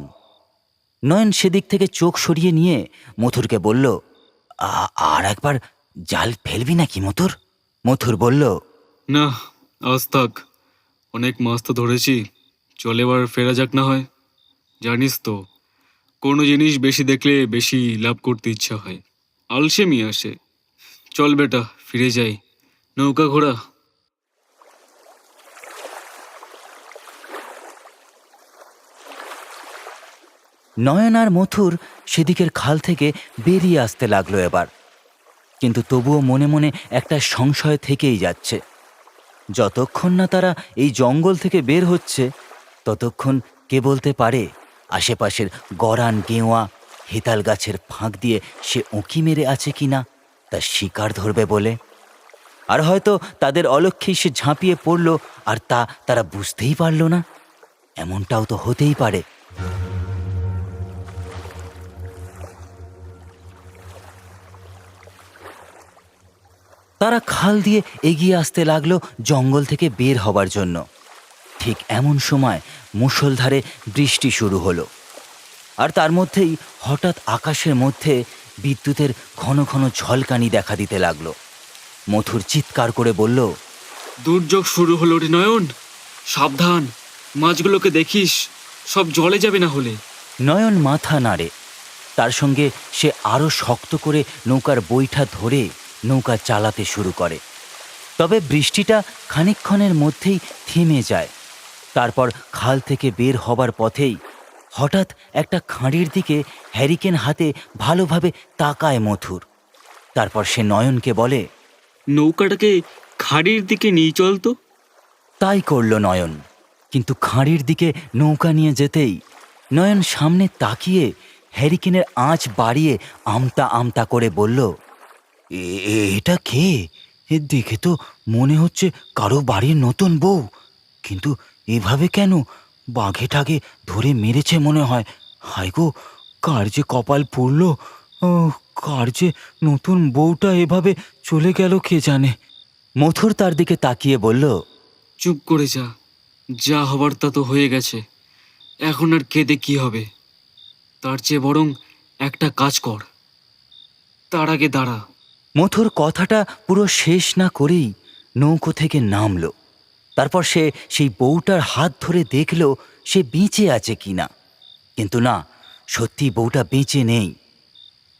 Speaker 1: নয়ন সেদিক থেকে চোখ সরিয়ে নিয়ে মথুরকে বলল, আর একবার জাল ফেলবি নাকি মথুর? মথুর বলল,
Speaker 4: না, আজ থাক, অনেক মাছ তো ধরেছি, চল এবার ফেরা যাক না হয়। জানিস তো, কোনো জিনিস বেশি দেখলে বেশি লাভ করতে ইচ্ছা হয়, আলসেমি আসে। চল বেটা, ফিরে যাই, নৌকা ঘোড়া।
Speaker 1: নয়ন আর মথুর সেদিকের খাল থেকে বেরিয়ে আসতে লাগলো এবার। কিন্তু তবুও মনে মনে একটা সংশয় থেকেই যাচ্ছে। যতক্ষণ না তারা এই জঙ্গল থেকে বের হচ্ছে, ততক্ষণ কে বলতে পারে আশেপাশের গরান গেওয়া হেতাল গাছের ফাঁক দিয়ে সে উঁকি মেরে আছে কিনা তার শিকার ধরবে বলে। আর হয়তো তাদের অলক্ষ্যেই সে ঝাঁপিয়ে পড়ল, আর তা তারা বুঝতেই পারল না। এমনটাও তো হতেই পারে। তারা খাল দিয়ে এগিয়ে আসতে লাগলো জঙ্গল থেকে বের হবার জন্য। ঠিক এমন সময় মুষলধারে বৃষ্টি শুরু হলো, আর তার মধ্যেই হঠাৎ আকাশের মধ্যে বিদ্যুতের ঘন ঘন ঝলকানি দেখা দিতে লাগলো। মথুর চিৎকার করে বলল,
Speaker 4: দুর্যোগ শুরু হলো রে নয়ন, সাবধান, মাছগুলোকে দেখিস, সব জলে যাবে না হলে।
Speaker 1: নয়ন মাথা নাড়ে। তার সঙ্গে সে আরও শক্ত করে নৌকার বৈঠা ধরে নৌকা চালাতে শুরু করে। তবে বৃষ্টিটা খানিকক্ষণের মধ্যেই থেমে যায়। তারপর খাল থেকে বের হবার পথেই হঠাৎ একটা খাঁড়ির দিকে হ্যারিকেন হাতে ভালোভাবে তাকায় মথুর। তারপর সে নয়নকে বলে,
Speaker 4: নৌকাটাকে খাড়ির দিকে নিয়ে চল তো।
Speaker 1: তাই করল নয়ন। কিন্তু খাঁড়ির দিকে নৌকা নিয়ে যেতেই নয়ন সামনে তাকিয়ে হ্যারিকেনের আঁচ বাড়িয়ে আমতা আমতা করে বলল, এটা কে? এ দেখে তো মনে হচ্ছে কারো বাড়ির নতুন বউ, কিন্তু এভাবে কেন? বাঘে টাঘে ধরে মেরেছে মনে হয়। হায় গো, কার যে কপাল পড়ল! কার যে নতুন বউটা এভাবে চলে গেল কে জানে। মথুর তার দিকে তাকিয়ে বলল,
Speaker 4: চুপ করে যা, যা হবার তা তো হয়ে গেছে, এখন আর কেঁদে কি হবে? তার চেয়ে বরং একটা কাজ কর, তার আগে দাঁড়া।
Speaker 1: মথুর কথাটা পুরো শেষ না করেই নৌকো থেকে নামলো। তারপর সে সেই বউটার হাত ধরে দেখল সে বেঁচে আছে কিনা। কিন্তু না, সত্যি বউটা বেঁচে নেই।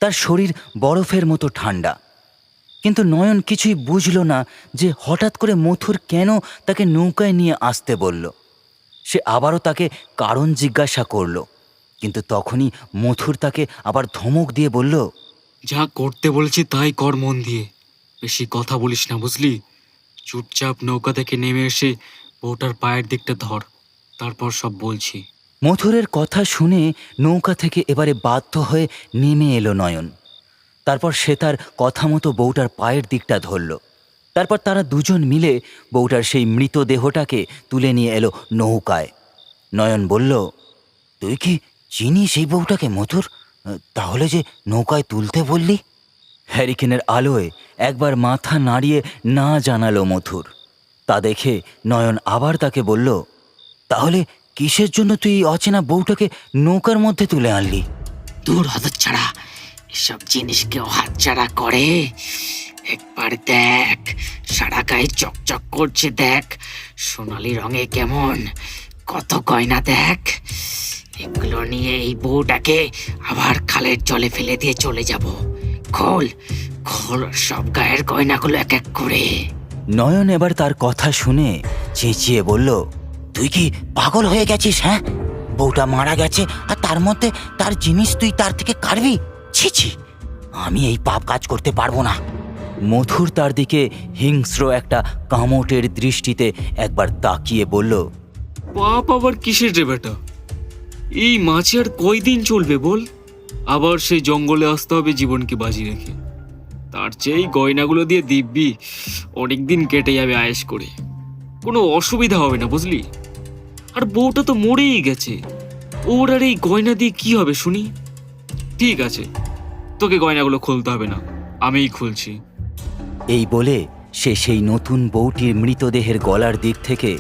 Speaker 1: তার শরীর বরফের মতো ঠান্ডা। কিন্তু নয়ন কিছুই বুঝল না যে হঠাৎ করে মথুর কেন তাকে নৌকায় নিয়ে আসতে বলল। সে আবারও তাকে কারণ জিজ্ঞাসা করল, কিন্তু তখনই মথুর তাকে আবার ধমক দিয়ে বলল,
Speaker 4: যা করতে বলছি তাই কর মন দিয়ে, বেশি কথা বলিস না, বুঝলি? চুপচাপ নৌকা থেকে নেমে এসে বউটার পায়ের দিকটা ধর, তারপর সব বলছি।
Speaker 1: মথুরের কথা শুনে নৌকা থেকে এবারে বাধ্য হয়ে নেমে এলো নয়ন। তারপর সে তার কথা মতো বউটার পায়ের দিকটা ধরল। তারপর তারা দুজন মিলে বউটার সেই মৃতদেহটাকে তুলে নিয়ে এলো নৌকায়। নয়ন বলল, তুই কি চিনিস এই বউটাকে মথুর? তাহলে যে নৌকায় তুলতে বললি? হ্যারিকেনের আলোয় একবার মাথা নাড়িয়ে না জানালো মথুর। তা দেখে নয়ন আবার তাকে বলল, তাহলে কিসের জন্য তুই এই অচেনা বউটাকে নৌকার মধ্যে তুলে আনলি?
Speaker 5: দূর হতচ্ছাড়া, এসব জিনিস কেউ হাতছাড়া করে? একবার দেখ, সারা গায়ে চকচক করছে, দেখ সোনালি রঙে কেমন, কত গয়না দেখ। এগুলো নিয়ে এই বউটাকে আবার খালের জলে ফেলে দিয়ে চলে যাব। খোল খোল সব গায়ের গয়নাগুলো এক এক করে।
Speaker 1: নয়ন এবার তার কথা শুনে চেঁচিয়ে বলল,
Speaker 6: তুই কি পাগল হয়ে গেছিস? হ্যাঁ, বউটা মারা গেছে আর তার মধ্যে তার জিনিস তুই তার থেকে কাড়বি? ছি ছি, আমি এই পাপ কাজ করতে পারবো না।
Speaker 1: মথুর তার দিকে হিংস্র একটা কামটের দৃষ্টিতে একবার তাকিয়ে বলল,
Speaker 4: পাপ আবার কিসের রে বেটা? এই মাছে আর কয়দিন চলবে বল? আবার সেই জঙ্গলে আসতে হবে জীবনকে বাজি রেখে। তার চেয়ে এই গয়নাগুলো দিয়ে দিব্যি অনেকদিন কেটে যাবে আয়েশ করে, কোনো অসুবিধা হবে না, বুঝলি? আর বউটা তো মরেই গেছে, ওর আর এই গয়না দিয়ে কি হবে শুনি? ঠিক আছে, তোকে গয়নাগুলো খুলতে হবে না, আমিই খুলছি।
Speaker 1: এই বলে সে সেই নতুন বউটির মৃতদেহের গলার দিক থেকে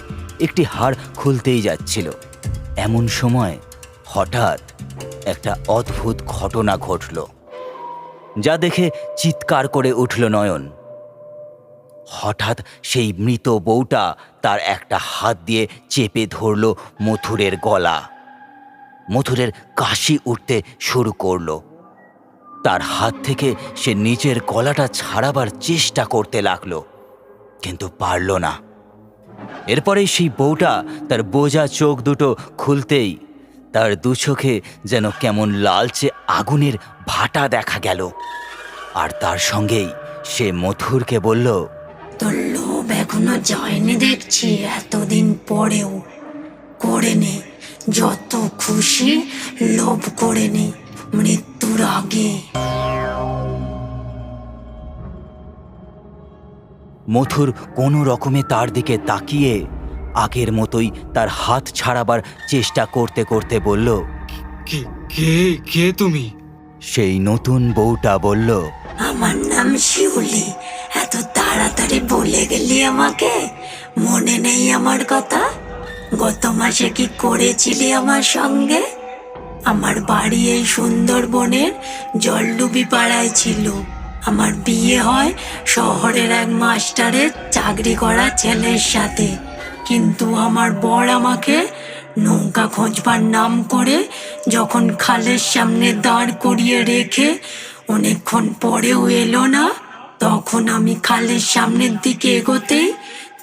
Speaker 1: একটি হাড় খুলতেই যাচ্ছিল। এমন সময় হঠাৎ একটা অদ্ভুত ঘটনা ঘটল, যা দেখে চিৎকার করে উঠল নয়ন। হঠাৎ সেই মৃত বউটা তার একটা হাত দিয়ে চেপে ধরল মথুরের গলা। মথুরের কাশি উঠতে শুরু করলো। তার হাত থেকে সে নিজের গলাটা ছাড়াবার চেষ্টা করতে লাগলো, কিন্তু পারল না। এরপরেই সেই বউটা তার বোঝা চোখ দুটো খুলতেই তার দু চোখে যেন কেমন লালচে আগুনের ভাটা দেখা গেল। আর তার সঙ্গেই সে মথুরকে বলল,
Speaker 7: তোর লোভ এখনো যায়নি দেখছি, এতদিন পরেও করে নে, যত খুশি লোভ করে নে মৃত্যুর আগে।
Speaker 1: মথুর কোনো রকমে তার দিকে তাকিয়ে আগের মতোই তার হাত ছাড়াবার চেষ্টা করতে করতে বলল,
Speaker 4: কে কে কে তুমি?
Speaker 1: সেই নতুন বউটা বলল,
Speaker 7: আমার নাম শিউলি। এত তাড়াতাড়ি বলে গেলি আমাকে? মনে নেই আমার কথা? গত মাসে কি করেছিলি আমার সঙ্গে? আমার বাড়ি এই সুন্দরবনের জলডুবি পাড়ায় ছিল। আমার বিয়ে হয় শহরের এক মাস্টারের চাকরি করা ছেলের সাথে, কিন্তু আমার বর আমাকে নৌকা খোঁজবার নাম করে যখন খালের সামনে দাঁড় করিয়ে রেখে অনেকক্ষণ পরেও এলো না, তখন আমি খালের সামনের দিকে এগোতেই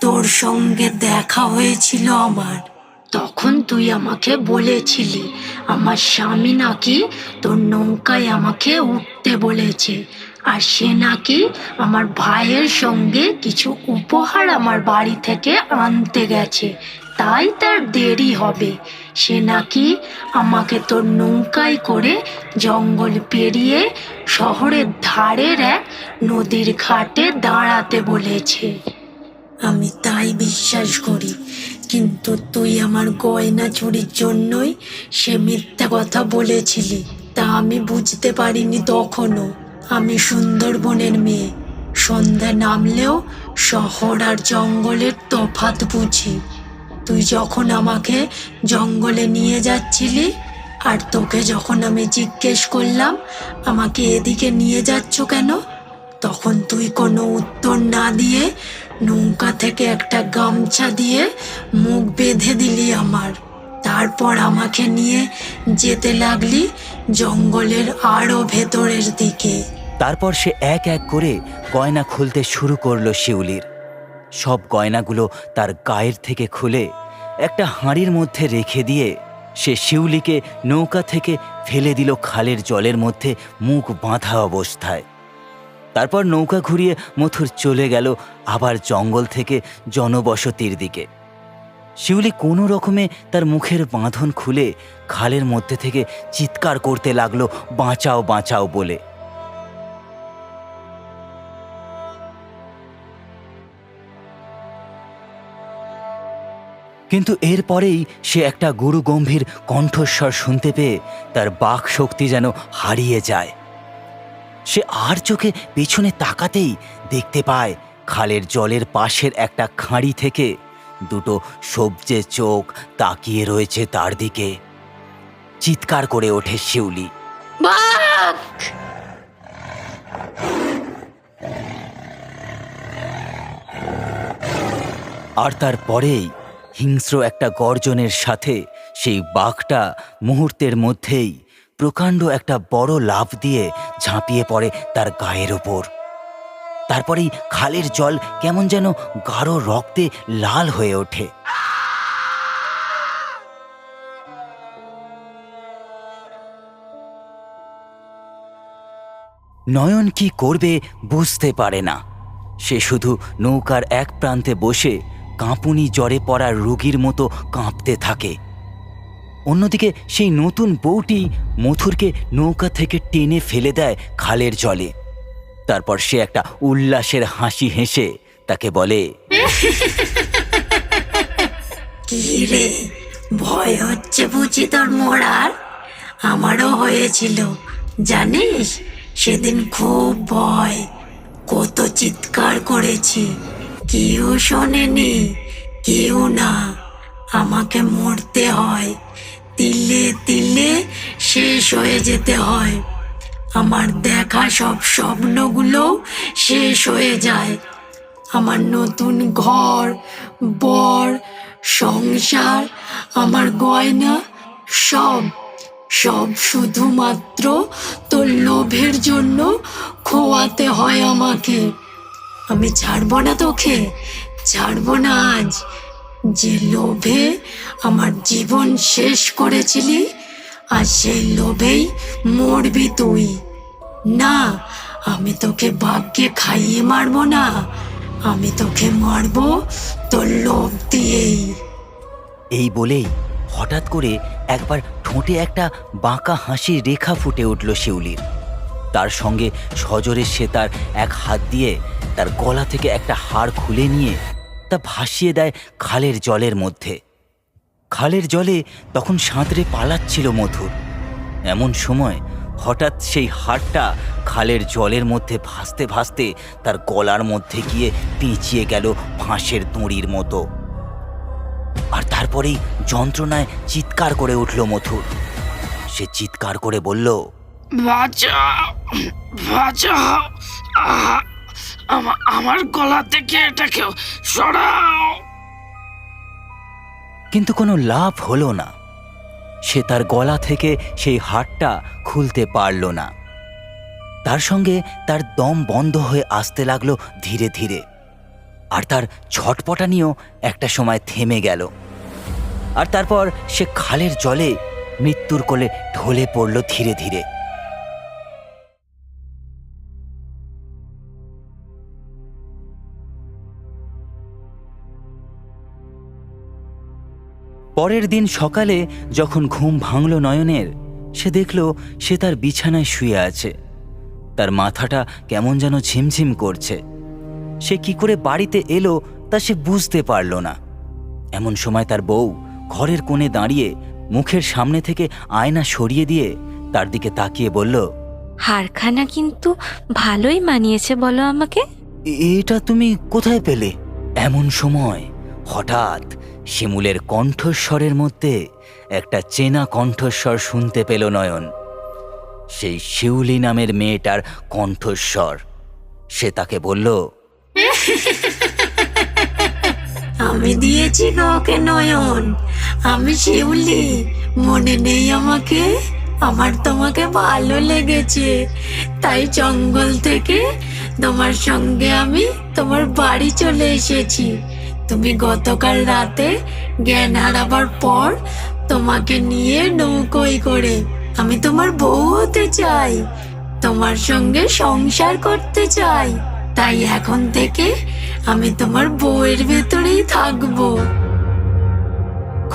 Speaker 7: তোর সঙ্গে দেখা হয়েছিল আমার। তখন তুই আমাকে বলেছিলি আমার স্বামী নাকি তোর নৌকায় আমাকে উঠতে বলেছে, আর সে নাকি আমার ভাইয়ের সঙ্গে কিছু উপহার আমার বাড়ি থেকে আনতে গেছে, তাই তার দেরি হবে। সে নাকি আমাকে তোর নৌকায় করে জঙ্গল পেরিয়ে শহরের ধারের এক নদীর ঘাটে দাঁড়াতে বলেছে। আমি তাই বিশ্বাস করি, কিন্তু তুই আমার গয়না চুরির জন্যই সে মিথ্যা কথা বলেছিলি, তা আমি বুঝতে পারিনি তখনও। আমি সুন্দরবনের মেয়ে, সন্ধ্যা নামলেও শহর আর জঙ্গলের তফাৎ বুঝি। তুই যখন আমাকে জঙ্গলে নিয়ে যাচ্ছিলি আর তোকে যখন আমি জিজ্ঞেস করলাম আমাকে এদিকে নিয়ে যাচ্ছ কেন, তখন তুই কোনো উত্তর না দিয়ে নৌকা থেকে একটা গামছা দিয়ে মুখ বেঁধে দিলি আমার। তারপর আমাকে নিয়ে যেতে লাগলি জঙ্গলের আরো ভেতরের দিকে।
Speaker 1: তারপর সে এক এক করে গয়না খুলতে শুরু করলো শিউলির। সব গয়নাগুলো তার গায়ের থেকে খুলে একটা হাঁড়ির মধ্যে রেখে দিয়ে সে শিউলিকে নৌকা থেকে ফেলে দিল খালের জলের মধ্যে মুখ বাঁধা অবস্থায়। তারপর নৌকা ঘুরিয়ে মথুর চলে গেল আবার জঙ্গল থেকে জনবসতির দিকে। শিউলি কোনো রকমে তার মুখের বাঁধন খুলে খালের মধ্যে থেকে চিৎকার করতে লাগলো, বাঁচাও বাঁচাও বলে। কিন্তু এরপরেই সে একটা গুরুগম্ভীর কণ্ঠস্বর শুনতে পেয়ে তার বাক শক্তি যেন হারিয়ে যায়। সে আর চোখে পেছনে তাকাতেই দেখতে পায় খালের জলের পাশের একটা খাঁড়ি থেকে দুটো সবজে চোখ তাকিয়ে রয়েছে তার দিকে। চিৎকার করে ওঠে শিউলি,
Speaker 7: বাঘ!
Speaker 1: আর তারপরেই হিংস্র একটা গর্জনের সাথে সেই বাঘটা মুহূর্তের মধ্যেই প্রকাণ্ড একটা বড় লাফ দিয়ে ঝাঁপিয়ে পড়ে তার গায়ের ওপর। তারপরেই খালের জল কেমন যেন গাঢ় রক্তে লাল হয়ে ওঠে। নয়ন কি করবে বুঝতে পারে না। সে শুধু নৌকার এক প্রান্তে বসে কাঁপুনি জ্বরে পড়া রোগীর মতো কাঁপতে থাকে। অন্যদিকে সেই নতুন বউটি মথুরকে নৌকা থেকে টেনে ফেলে দেয় খালের জলে। তারপর সে একটা উল্লাসের হাসি হেসে তাকে বলে,
Speaker 7: কি রে, ভয় হচ্ছে বুঝি তোর মরার? আমারও হয়েছিল জানিস, সেদিন খুব ভয়, কত চিৎকার করেছি, কেউ শোনেনি, কেউ না। আমাকে মরতে হয়, তিলে তিলে শেষ হয়ে যেতে হয়। আমার দেখা সব স্বপ্নগুলো শেষ হয়ে যায়। আমার নতুন ঘর, বর, সংসার, আমার গয়না, সব সব শুধুমাত্র তোর লোভের জন্য খোয়াতে হয় আমাকে। আমি ছাড়বো না তোকে, ছাড়বো না আজ। যে লোভে আমার জীবন শেষ করেছিলি, আর সেই লোভেই মরবি তুই। না, আমি তোকে বাঘকে খাইয়ে মারবো না, আমি তোকে মারবো তোর লোভ দিয়েই।
Speaker 1: এই বলেই হঠাৎ করে একবার ঠোঁটে একটা বাঁকা হাসির রেখা ফুটে উঠল শিউলির। তার সঙ্গে সজোরে সে তার এক হাত দিয়ে তার গলা থেকে একটা হাড় খুলে নিয়ে তা ভাসিয়ে দেয় খালের জলের মধ্যে। খালের জলে তখন সাঁতরে পালাচ্ছিল মধুর। এমন সময় হঠাৎ সেই হাড়টা খালের জলের মধ্যে ভাসতে ভাসতে তার গলার মধ্যে গিয়ে পেঁচিয়ে গেল ফাঁসের দড়ির মতো। আর তারপরেই যন্ত্রণায় চিৎকার করে উঠল মথুর। সে চিৎকার করে বলল,
Speaker 5: বাঁচাও, বাঁচাও, আমার গলা থেকে এটাকে সরাও।
Speaker 1: কিন্তু কোনো লাভ হলো না। সে তার গলা থেকে সেই হাড়টা খুলতে পারল না। তার সঙ্গে তার দম বন্ধ হয়ে আসতে লাগলো ধীরে ধীরে। আর তার ছটপটানিও একটা সময় থেমে গেল। আর তারপর সে খালের জলে মৃত্যুর কোলে ঢলে পড়ল ধীরে ধীরে। পরের দিন সকালে যখন ঘুম ভাঙল নয়নের, সে দেখল সে তার বিছানায় শুয়ে আছে। তার মাথাটা কেমন যেন ঝিমঝিম করছে। সে কি করে বাড়িতে এলো তা সে বুঝতে পারল না। এমন সময় তার বউ ঘরের কোণে দাঁড়িয়ে মুখের সামনে থেকে আয়না সরিয়ে দিয়ে তার দিকে তাকিয়ে বলল,
Speaker 2: হারখানা কিন্তু ভালোই মানিয়েছে বলো আমাকে।
Speaker 1: এটা তুমি কোথায় পেলে? এমন সময় হঠাৎ শিমুলের কণ্ঠস্বরের মধ্যে একটা চেনা কণ্ঠস্বর শুনতে পেল নয়ন। সেই শিউলি নামের মেয়েটার কণ্ঠস্বর। সে তাকে বলল,
Speaker 7: আমি দিয়েছি গো ওকে নয়ন, আমি শিউলি, মনে নেই আমাকে? আমার তোমাকে ভালো লেগেছে, তাই জঙ্গল থেকে তোমার সঙ্গে আমি তোমার বাড়ি চলে এসেছি। তুমি গতকাল রাতে জ্ঞান হারাবার পর তোমাকে নিয়ে নৌকোয় করে আমি তোমার বউ হতে চাই, তোমার সঙ্গে সংসার করতে চাই। তাই এখন থেকে আমি তোমার বউয়ের ভেতরেই থাকবো।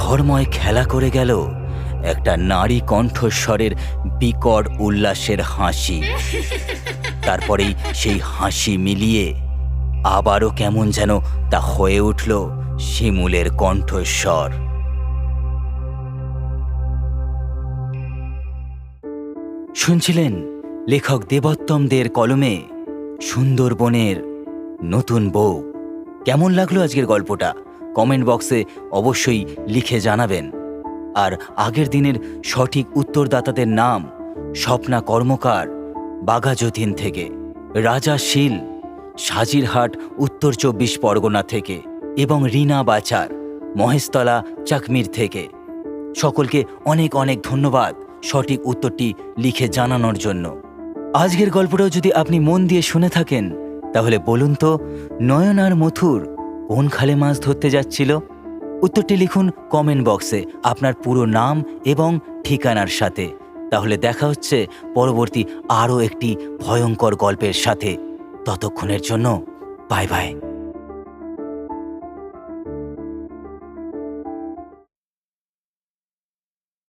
Speaker 1: ঘরময় খেলা করে গেল একটা নারী কণ্ঠস্বরের বিকট উল্লাসের হাসি। তারপরেই সেই হাসি মিলিয়ে আবারও কেমন যেন তা হয়ে উঠল শিমুলের কণ্ঠস্বর। শুনছিলেন লেখক দেবোত্তম দের কলমে সুন্দরবনের নতুন বউ। কেমন লাগলো আজকের গল্পটা কমেন্ট বক্সে অবশ্যই লিখে জানাবেন। আর আগের দিনের সঠিক উত্তরদাতাদের নাম: স্বপ্না কর্মকার, বাঘাযতীন থেকে; রাজা শীল, সাজিরহাট, উত্তর 24 পরগনা থেকে; এবং রিনা বাচার, মহেশতলা চাকমির থেকে। সকলকে অনেক অনেক ধন্যবাদ সঠিক উত্তরটি লিখে জানানোর জন্য। আজকের গল্পটাও যদি আপনি মন দিয়ে শুনে থাকেন, তাহলে বলুন তো, নয়ন আর মথুর কোন খালে মাছ ধরতে যাচ্ছিল? উত্তরটি লিখুন কমেন্ট বক্সে আপনার পুরো নাম এবং ঠিকানার সাথে। তাহলে দেখা হচ্ছে পরবর্তী আরও একটি ভয়ঙ্কর গল্পের সাথে। ততক্ষণের জন্য বাই বাই।